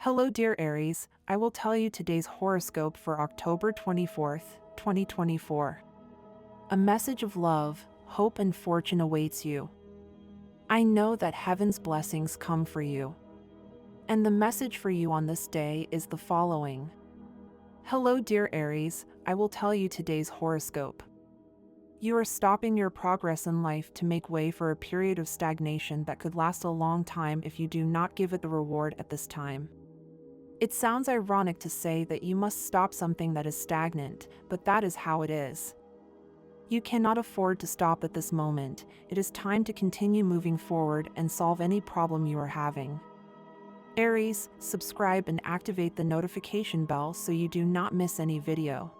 Hello, dear Aries. I will tell you today's horoscope for October 24th, 2024. A message of love, hope, and fortune awaits you. I know that heaven's blessings come for you. And the message for you on this day is the following. Hello, dear Aries. I will tell you today's horoscope. You are stopping your progress in life to make way for a period of stagnation that could last a long time if you do not give it the reward at this time. It sounds ironic to say that you must stop something that is stagnant, but that is how it is. You cannot afford to stop at this moment. It is time to continue moving forward and solve any problem you are having. Aries, subscribe and activate the notification bell so you do not miss any video.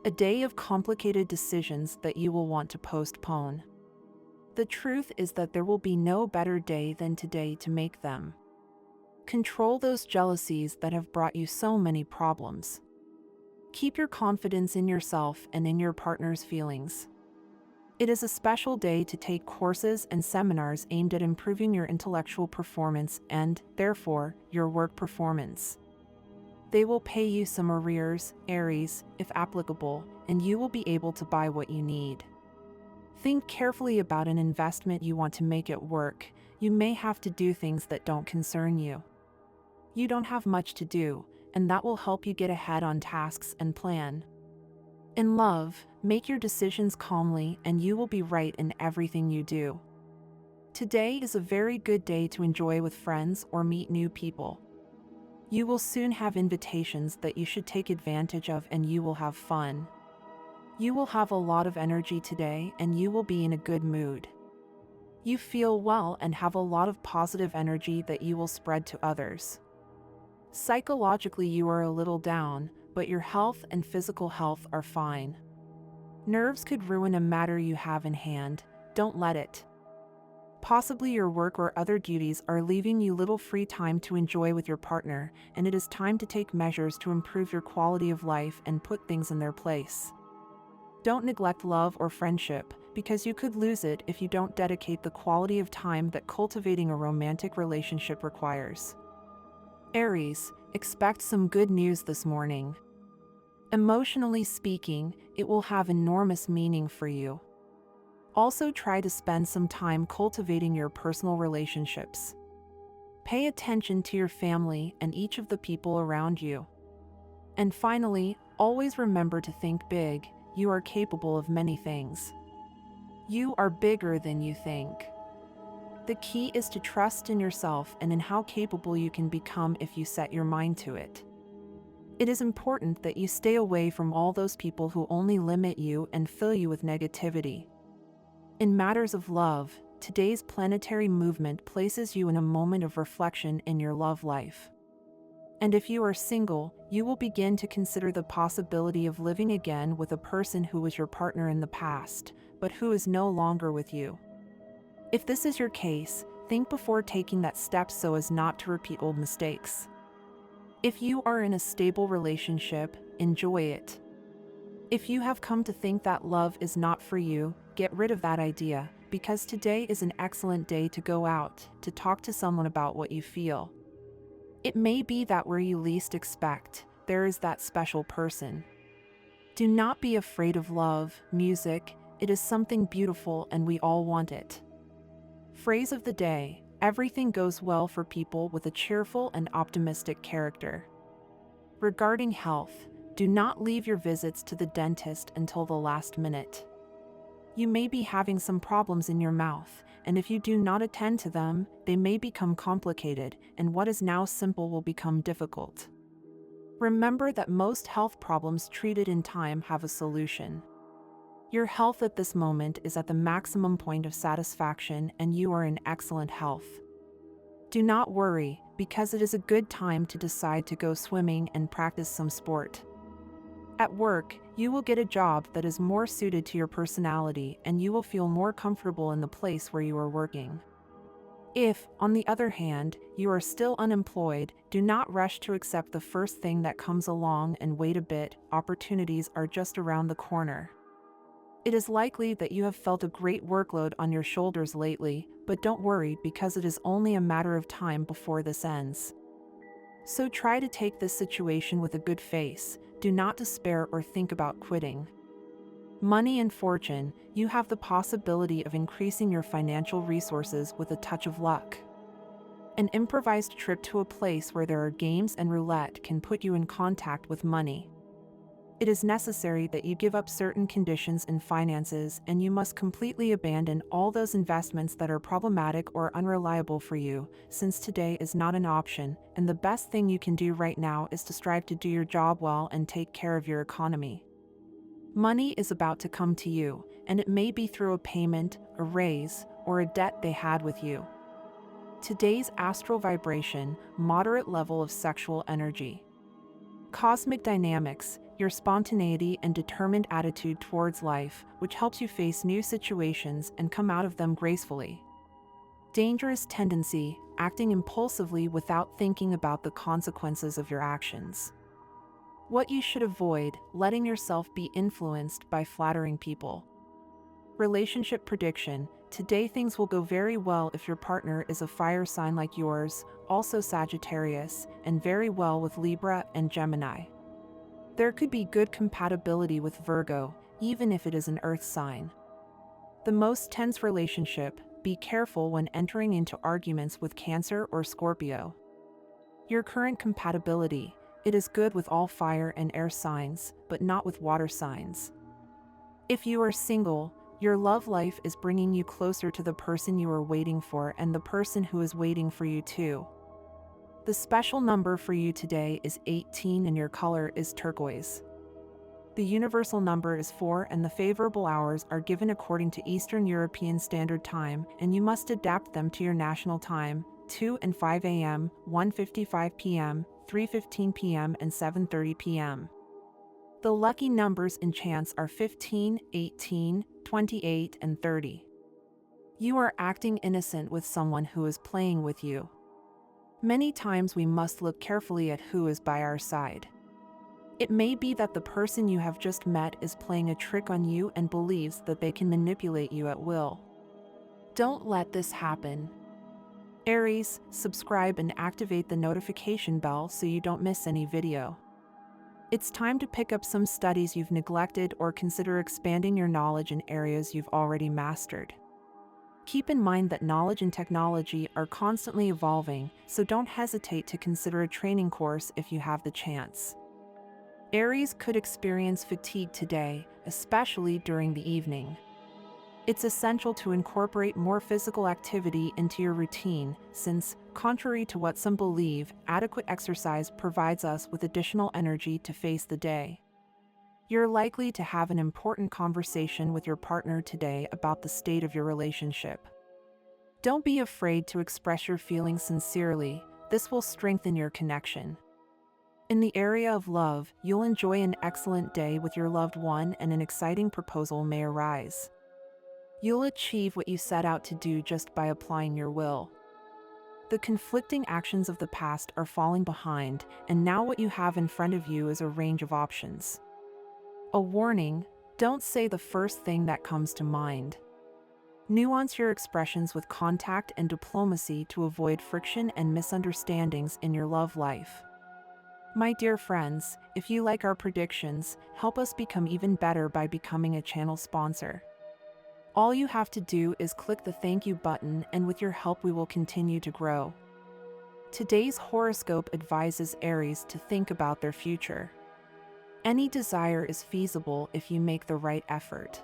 A day of complicated decisions that you will want to postpone. The truth is that there will be no better day than today to make them. Control those jealousies that have brought you so many problems. Keep your confidence in yourself and in your partner's feelings. It is a special day to take courses and seminars aimed at improving your intellectual performance and, therefore, your work performance. They will pay you some arrears, Aries, if applicable, and you will be able to buy what you need. Think carefully about an investment you want to make at work. You may have to do things that don't concern you. You don't have much to do, and that will help you get ahead on tasks and plan. In love, make your decisions calmly and you will be right in everything you do. Today is a very good day to enjoy with friends or meet new people. You will soon have invitations that you should take advantage of and you will have fun. You will have a lot of energy today and you will be in a good mood. You feel well and have a lot of positive energy that you will spread to others. Psychologically, you are a little down, but your health and physical health are fine. Nerves could ruin a matter you have in hand. Don't let it. Possibly your work or other duties are leaving you little free time to enjoy with your partner, and it is time to take measures to improve your quality of life and put things in their place. Don't neglect love or friendship, because you could lose it if you don't dedicate the quality of time that cultivating a romantic relationship requires. Aries, expect some good news this morning. Emotionally speaking, it will have enormous meaning for you. Also try to spend some time cultivating your personal relationships. Pay attention to your family and each of the people around you. And finally, always remember to think big. You are capable of many things. You are bigger than you think. The key is to trust in yourself and in how capable you can become if you set your mind to it. It is important that you stay away from all those people who only limit you and fill you with negativity. In matters of love, today's planetary movement places you in a moment of reflection in your love life. And if you are single, you will begin to consider the possibility of living again with a person who was your partner in the past, but who is no longer with you. If this is your case, think before taking that step so as not to repeat old mistakes. If you are in a stable relationship, enjoy it. If you have come to think that love is not for you, get rid of that idea, because today is an excellent day to go out, to talk to someone about what you feel. It may be that where you least expect, there is that special person. Do not be afraid of love, music. It is something beautiful and we all want it. Phrase of the day: everything goes well for people with a cheerful and optimistic character. Regarding health, do not leave your visits to the dentist until the last minute. You may be having some problems in your mouth, and if you do not attend to them, they may become complicated, and what is now simple will become difficult. Remember that most health problems treated in time have a solution. Your health at this moment is at the maximum point of satisfaction and you are in excellent health. Do not worry, because it is a good time to decide to go swimming and practice some sport. At work, you will get a job that is more suited to your personality and you will feel more comfortable in the place where you are working. If, on the other hand, you are still unemployed, do not rush to accept the first thing that comes along and wait a bit. Opportunities are just around the corner. It is likely that you have felt a great workload on your shoulders lately, but don't worry because it is only a matter of time before this ends. So try to take this situation with a good face. Do not despair or think about quitting. Money and fortune, you have the possibility of increasing your financial resources with a touch of luck. An improvised trip to a place where there are games and roulette can put you in contact with money. It is necessary that you give up certain conditions in finances, and you must completely abandon all those investments that are problematic or unreliable for you, since today is not an option, and the best thing you can do right now is to strive to do your job well and take care of your economy. Money is about to come to you, and it may be through a payment, a raise, or a debt they had with you. Today's astral vibration, moderate level of sexual energy. Cosmic dynamics, your spontaneity and determined attitude towards life, which helps you face new situations and come out of them gracefully. Dangerous tendency, acting impulsively without thinking about the consequences of your actions. What you should avoid, letting yourself be influenced by flattering people. Relationship prediction, today things will go very well if your partner is a fire sign like yours, also Sagittarius, and very well with Libra and Gemini. There could be good compatibility with Virgo, even if it is an earth sign. The most tense relationship, be careful when entering into arguments with Cancer or Scorpio. Your current compatibility, it is good with all fire and air signs, but not with water signs. If you are single, your love life is bringing you closer to the person you are waiting for and the person who is waiting for you too. The special number for you today is 18 and your color is turquoise. The universal number is 4 and the favorable hours are given according to Eastern European Standard Time, and you must adapt them to your national time: 2 and 5 a.m., 1:55 p.m., 3:15 p.m. and 7:30 p.m. The lucky numbers in chance are 15, 18, 28 and 30. You are acting innocent with someone who is playing with you. Many times we must look carefully at who is by our side. It may be that the person you have just met is playing a trick on you and believes that they can manipulate you at will. Don't let this happen. Aries, subscribe and activate the notification bell so you don't miss any video. It's time to pick up some studies you've neglected or consider expanding your knowledge in areas you've already mastered. Keep in mind that knowledge and technology are constantly evolving, so don't hesitate to consider a training course if you have the chance. Aries could experience fatigue today, especially during the evening. It's essential to incorporate more physical activity into your routine, since, contrary to what some believe, adequate exercise provides us with additional energy to face the day. You're likely to have an important conversation with your partner today about the state of your relationship. Don't be afraid to express your feelings sincerely. This will strengthen your connection. In the area of love, you'll enjoy an excellent day with your loved one and an exciting proposal may arise. You'll achieve what you set out to do just by applying your will. The conflicting actions of the past are falling behind, and now what you have in front of you is a range of options. A warning: don't say the first thing that comes to mind. Nuance your expressions with contact and diplomacy to avoid friction and misunderstandings in your love life. My dear friends, if you like our predictions, help us become even better by becoming a channel sponsor. All you have to do is click the thank you button, and with your help we will continue to grow. Today's horoscope advises Aries to think about their future. Any desire is feasible if you make the right effort.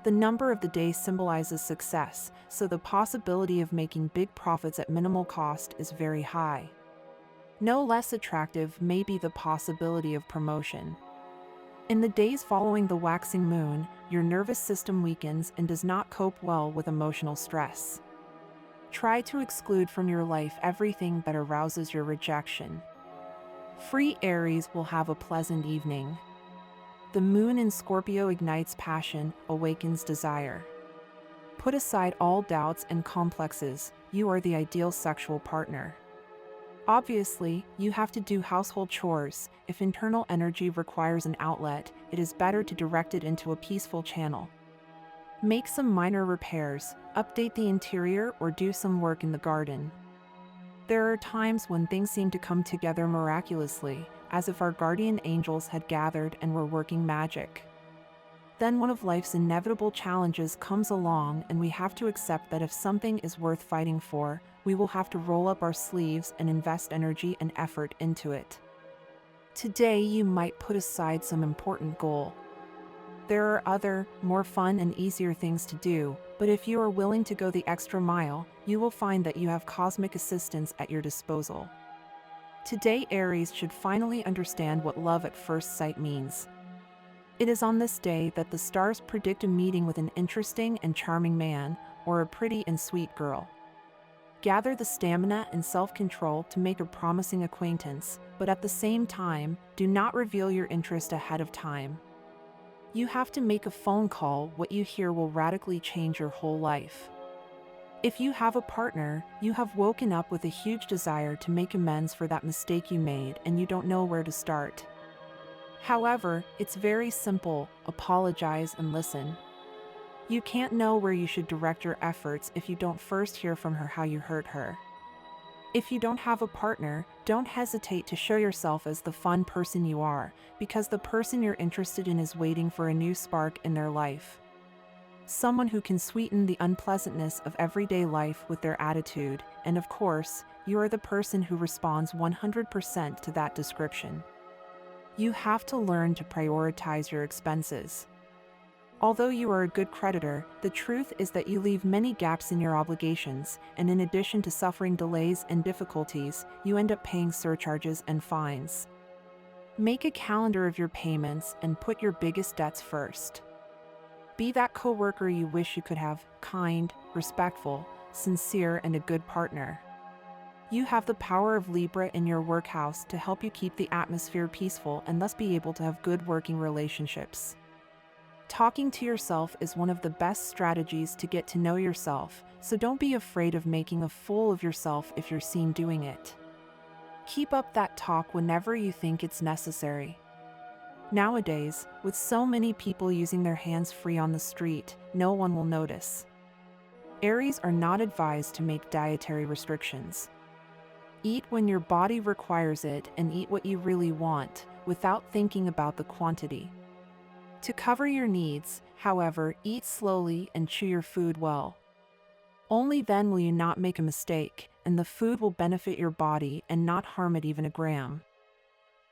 The number of the day symbolizes success, so the possibility of making big profits at minimal cost is very high. No less attractive may be the possibility of promotion. In the days following the waxing moon, your nervous system weakens and does not cope well with emotional stress. Try to exclude from your life everything that arouses your rejection. Free Aries will have a pleasant evening. The moon in Scorpio ignites passion, awakens desire. Put aside all doubts and complexes, you are the ideal sexual partner. Obviously, you have to do household chores. If internal energy requires an outlet, it is better to direct it into a peaceful channel. Make some minor repairs, update the interior or do some work in the garden. There are times when things seem to come together miraculously, as if our guardian angels had gathered and were working magic. Then one of life's inevitable challenges comes along, and we have to accept that if something is worth fighting for, we will have to roll up our sleeves and invest energy and effort into it. Today you might put aside some important goal. There are other, more fun and easier things to do, but if you are willing to go the extra mile, you will find that you have cosmic assistance at your disposal. Today Aries should finally understand what love at first sight means. It is on this day that the stars predict a meeting with an interesting and charming man, or a pretty and sweet girl. Gather the stamina and self-control to make a promising acquaintance, but at the same time, do not reveal your interest ahead of time. You have to make a phone call. What you hear will radically change your whole life. If you have a partner, you have woken up with a huge desire to make amends for that mistake you made and you don't know where to start. However, it's very simple: apologize and listen. You can't know where you should direct your efforts if you don't first hear from her how you hurt her. If you don't have a partner, don't hesitate to show yourself as the fun person you are, because the person you're interested in is waiting for a new spark in their life. Someone who can sweeten the unpleasantness of everyday life with their attitude, and of course, you are the person who responds 100% to that description. You have to learn to prioritize your expenses. Although you are a good creditor, the truth is that you leave many gaps in your obligations, and in addition to suffering delays and difficulties, you end up paying surcharges and fines. Make a calendar of your payments and put your biggest debts first. Be that coworker you wish you could have: kind, respectful, sincere, and a good partner. You have the power of Libra in your workhouse to help you keep the atmosphere peaceful and thus be able to have good working relationships. Talking to yourself is one of the best strategies to get to know yourself, so don't be afraid of making a fool of yourself if you're seen doing it. Keep up that talk whenever you think it's necessary. Nowadays, with so many people using their hands free on the street, no one will notice. Aries are not advised to make dietary restrictions. Eat when your body requires it and eat what you really want, without thinking about the quantity. To cover your needs, however, eat slowly and chew your food well. Only then will you not make a mistake, and the food will benefit your body and not harm it even a gram.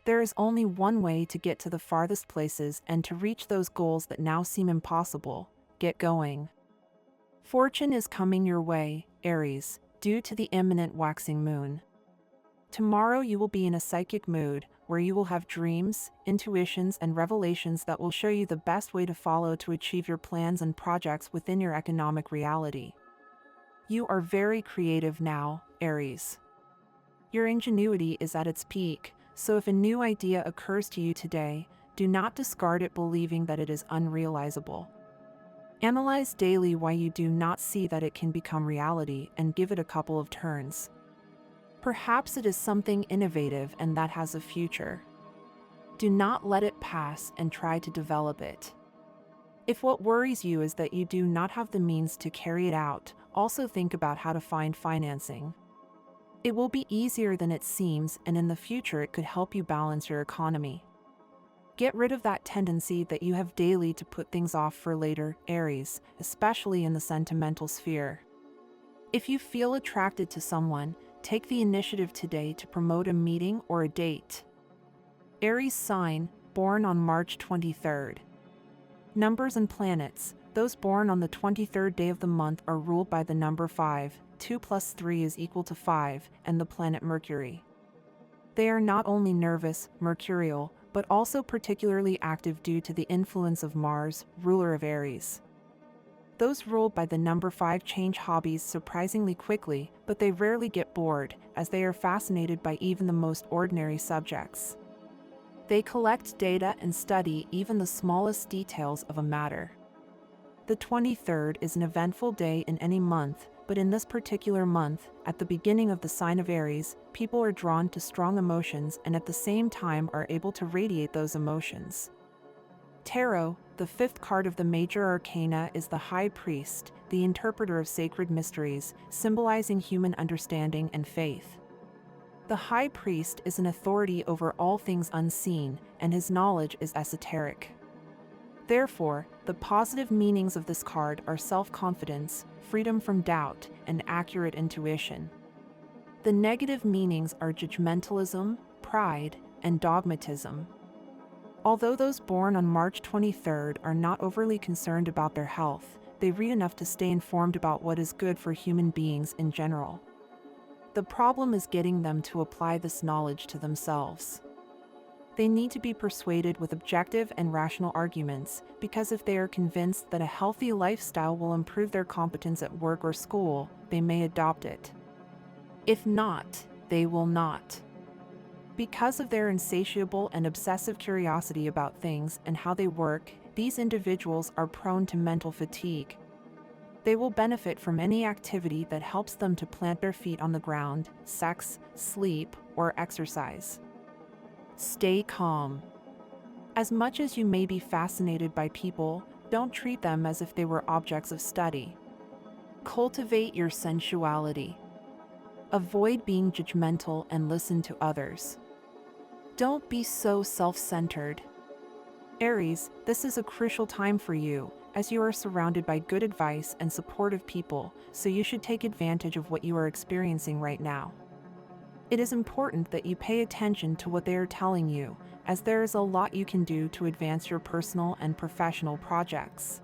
There is only one way to get to the farthest places and to reach those goals that now seem impossible: get going. Fortune is coming your way, Aries, due to the imminent waxing moon. Tomorrow you will be in a psychic mood, where you will have dreams, intuitions, and revelations that will show you the best way to follow to achieve your plans and projects within your economic reality. You are very creative now, Aries. Your ingenuity is at its peak, so if a new idea occurs to you today, do not discard it believing that it is unrealizable. Analyze daily why you do not see that it can become reality and give it a couple of turns. Perhaps it is something innovative and that has a future. Do not let it pass and try to develop it. If what worries you is that you do not have the means to carry it out, also think about how to find financing. It will be easier than it seems, and in the future it could help you balance your economy. Get rid of that tendency that you have daily to put things off for later, Aries, especially in the sentimental sphere. If you feel attracted to someone, take the initiative today to promote a meeting or a date. Aries sign, born on March 23rd. Numbers and planets. Those born on the 23rd day of the month are ruled by the number 5, 2 plus 3 is equal to 5, and the planet Mercury. They are not only nervous, mercurial, but also particularly active due to the influence of Mars, ruler of Aries. Those ruled by the number 5 change hobbies surprisingly quickly, but they rarely get bored, as they are fascinated by even the most ordinary subjects. They collect data and study even the smallest details of a matter. The 23rd is an eventful day in any month, but in this particular month, at the beginning of the sign of Aries, people are drawn to strong emotions and at the same time are able to radiate those emotions. Tarot, the fifth card of the major arcana, is the High Priest, the interpreter of sacred mysteries, symbolizing human understanding and faith. The High Priest is an authority over all things unseen, and his knowledge is esoteric. Therefore, the positive meanings of this card are self-confidence, freedom from doubt, and accurate intuition. The negative meanings are judgmentalism, pride, and dogmatism. Although those born on March 23rd are not overly concerned about their health, they read enough to stay informed about what is good for human beings in general. The problem is getting them to apply this knowledge to themselves. They need to be persuaded with objective and rational arguments, because if they are convinced that a healthy lifestyle will improve their competence at work or school, they may adopt it. If not, they will not. Because of their insatiable and obsessive curiosity about things and how they work, these individuals are prone to mental fatigue. They will benefit from any activity that helps them to plant their feet on the ground, sex, sleep, or exercise. Stay calm. As much as you may be fascinated by people, don't treat them as if they were objects of study. Cultivate your sensuality. Avoid being judgmental and listen to others. Don't be so self-centered. Aries, this is a crucial time for you, as you are surrounded by good advice and supportive people, so you should take advantage of what you are experiencing right now. It is important that you pay attention to what they are telling you, as there is a lot you can do to advance your personal and professional projects.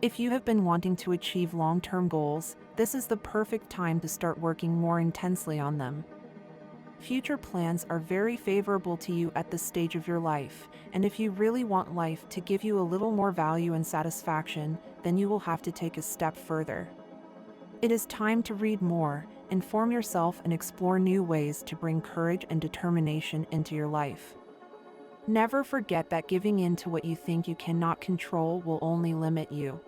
If you have been wanting to achieve long-term goals, this is the perfect time to start working more intensely on them. Future plans are very favorable to you at this stage of your life, and if you really want life to give you a little more value and satisfaction, then you will have to take a step further. It is time to read more, inform yourself, and explore new ways to bring courage and determination into your life. Never forget that giving in to what you think you cannot control will only limit you.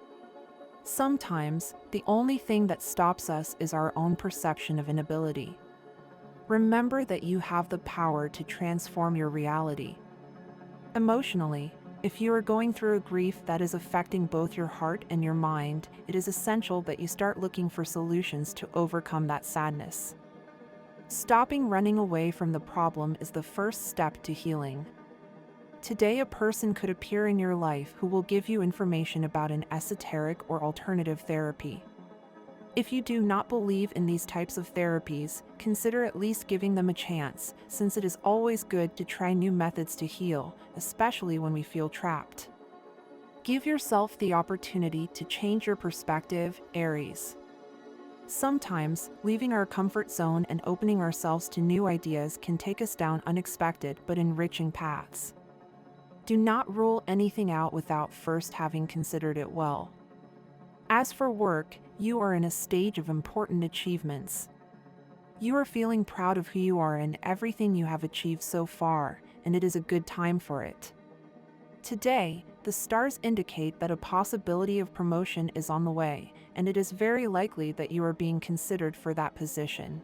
Sometimes, the only thing that stops us is our own perception of inability. Remember that you have the power to transform your reality. Emotionally, if you are going through a grief that is affecting both your heart and your mind, it is essential that you start looking for solutions to overcome that sadness. Stopping running away from the problem is the first step to healing. Today, a person could appear in your life who will give you information about an esoteric or alternative therapy. If you do not believe in these types of therapies, consider at least giving them a chance, since it is always good to try new methods to heal, especially when we feel trapped. Give yourself the opportunity to change your perspective, Aries. Sometimes, leaving our comfort zone and opening ourselves to new ideas can take us down unexpected but enriching paths. Do not rule anything out without first having considered it well. As for work, you are in a stage of important achievements. You are feeling proud of who you are and everything you have achieved so far, and it is a good time for it. Today, the stars indicate that a possibility of promotion is on the way, and it is very likely that you are being considered for that position.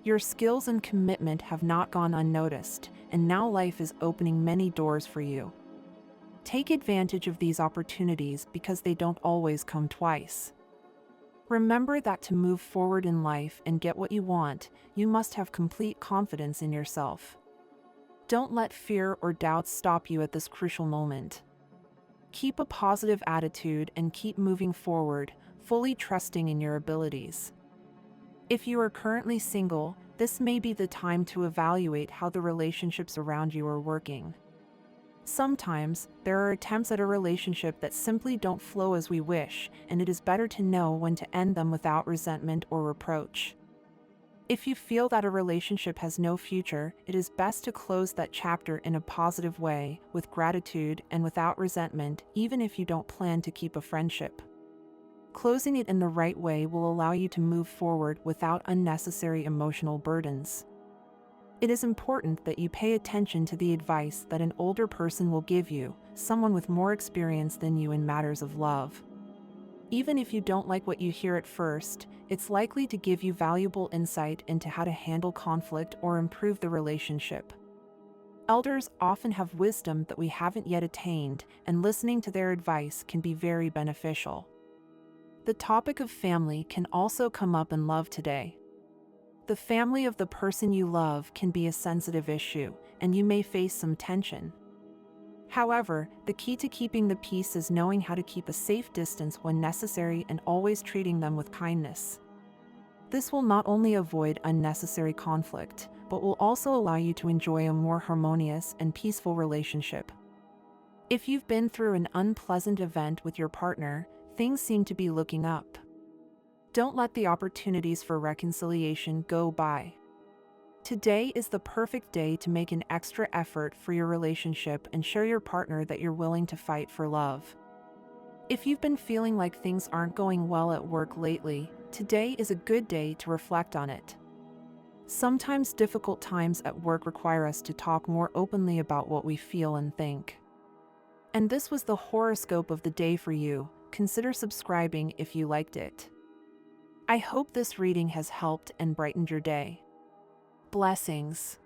Your skills and commitment have not gone unnoticed, and now life is opening many doors for you. Take advantage of these opportunities because they don't always come twice. Remember that to move forward in life and get what you want, you must have complete confidence in yourself. Don't let fear or doubts stop you at this crucial moment. Keep a positive attitude and keep moving forward, fully trusting in your abilities. If you are currently single, this may be the time to evaluate how the relationships around you are working. Sometimes, there are attempts at a relationship that simply don't flow as we wish, and it is better to know when to end them without resentment or reproach. If you feel that a relationship has no future, it is best to close that chapter in a positive way, with gratitude and without resentment, even if you don't plan to keep a friendship. Closing it in the right way will allow you to move forward without unnecessary emotional burdens. It is important that you pay attention to the advice that an older person will give you, someone with more experience than you in matters of love. Even if you don't like what you hear at first, it's likely to give you valuable insight into how to handle conflict or improve the relationship. Elders often have wisdom that we haven't yet attained, and listening to their advice can be very beneficial. The topic of family can also come up in love today. The family of the person you love can be a sensitive issue, and you may face some tension. However, the key to keeping the peace is knowing how to keep a safe distance when necessary and always treating them with kindness. This will not only avoid unnecessary conflict, but will also allow you to enjoy a more harmonious and peaceful relationship. If you've been through an unpleasant event with your partner, things seem to be looking up. Don't let the opportunities for reconciliation go by. Today is the perfect day to make an extra effort for your relationship and show your partner that you're willing to fight for love. If you've been feeling like things aren't going well at work lately, today is a good day to reflect on it. Sometimes difficult times at work require us to talk more openly about what we feel and think. And this was the horoscope of the day for you. Consider subscribing if you liked it. I hope this reading has helped and brightened your day. Blessings.